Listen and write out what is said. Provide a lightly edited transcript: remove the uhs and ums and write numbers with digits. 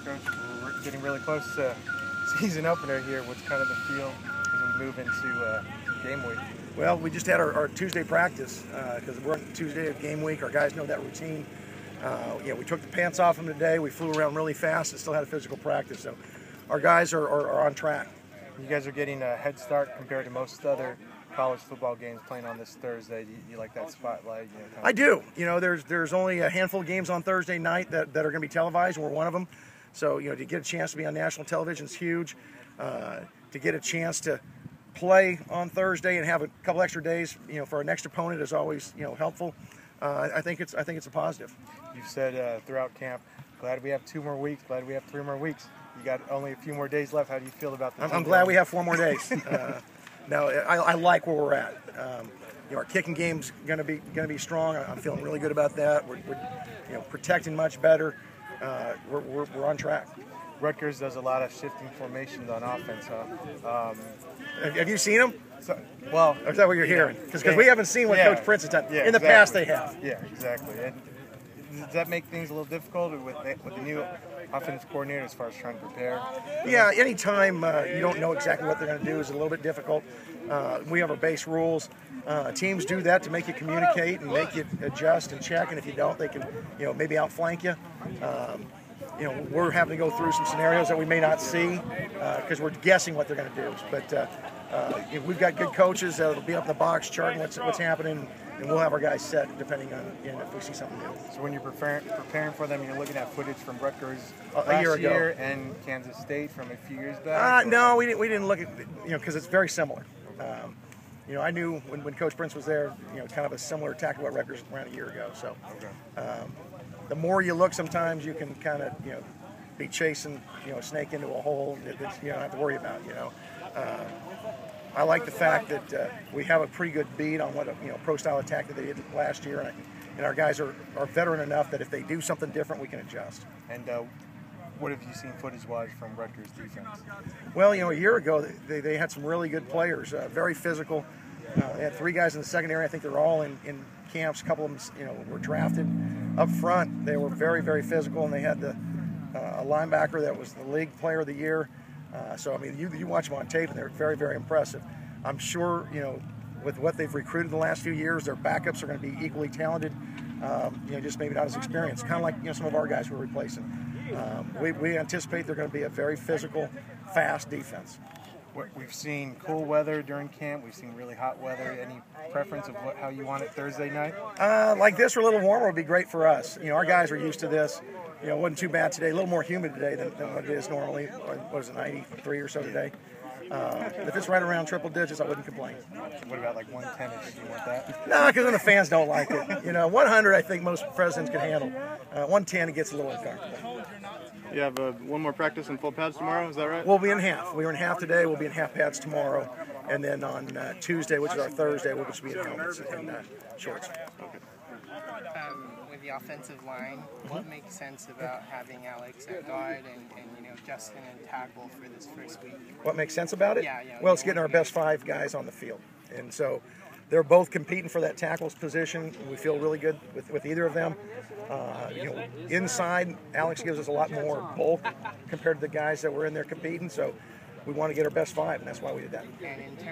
Coach, we're getting really close to season opener here. What's kind of the feel as we move into game week? Well, we just had our Tuesday practice because we're on Tuesday of game week. Our guys know that routine. We took the pants off them today. We flew around really fast and still had a physical practice. So our guys are on track. You guys are getting a head start compared to most other college football games playing on this Thursday. Do you like that spotlight? I do. There's only a handful of games on Thursday night that are going to be televised, and we're one of them. So, to get a chance to be on national television is huge. To get a chance to play on Thursday and have a couple extra days, for our next opponent is always, helpful. I think it's a positive. You've said throughout camp, glad we have 2 more weeks, glad we have 3 more weeks. You got only a few more days left. How do you feel about the I'm glad we have 4 more days. No, I like where we're at. Our kicking game's going to be strong. I'm feeling really good about that. We're protecting much better. We're on track. Rutgers does a lot of shifting formations on offense. Have you seen them? Well, or is that what you're hearing? Because we haven't seen what Coach Prince has done. Yeah, in the past, they have. Yeah, exactly. And does that make things a little difficult with the new offensive coordinator as far as trying to prepare? Yeah, anytime you don't know exactly what they're going to do is a little bit difficult. We have our base rules. Teams do that to make you communicate and make you adjust and check, and if you don't, they can maybe outflank you. We're having to go through some scenarios that we may not see because we're guessing what they're going to do. But we've got good coaches that'll be up in the box charting what's happening, and we'll have our guys set depending on if we see something new. So when you're preparing for them, you're looking at footage from Rutgers a year ago and Kansas State from a few years back? No, we didn't look at because it's very similar. I knew when Coach Prince was there, kind of a similar attack to what Rutgers ran a year ago. So the more you look, sometimes you can kind of be chasing a snake into a hole that you don't have to worry about. I like the fact that we have a pretty good beat on what a pro-style attack that they did last year, and our guys are veteran enough that if they do something different, we can adjust. And what have you seen footage-wise from Rutgers defense? Well, a year ago they had some really good players, very physical. They had 3 guys in the secondary. I think they're all in camps. A couple of them, were drafted. Up front, they were very, very physical, and they had a linebacker that was the league player of the year. So, you watch them on tape, and they're very, very impressive. I'm sure, with what they've recruited in the last few years, their backups are going to be equally talented, just maybe not as experienced, kind of like, some of our guys we're replacing. We anticipate they're going to be a very physical, fast defense. We've seen cool weather during camp. We've seen really hot weather. Any preference of how you want it Thursday night? Like this or a little warmer would be great for us. Our guys are used to this. It wasn't too bad today. A little more humid today than what it is normally. What is it, 93 or so today? If it's right around triple digits, I wouldn't complain. What about like 110-ish? Do you want that? No, because then the fans don't like it. 100, I think most presidents can handle. 110, it gets a little uncomfortable. You have one more practice in full pads tomorrow, is that right? We'll be in half. We were in half today. We'll be in half pads tomorrow. And then on Tuesday, which is our Thursday, we'll just be in helmets and shorts. Okay. With the offensive line, what makes sense about having Alex at guard and Justin and tackle for this first week? What makes sense about it? Yeah. Well, it's getting our best 5 guys on the field. And so they're both competing for that tackle's position. We feel really good with either of them. Inside, Alex gives us a lot more bulk compared to the guys that were in there competing. So we want to get our best 5, and that's why we did that. And in terms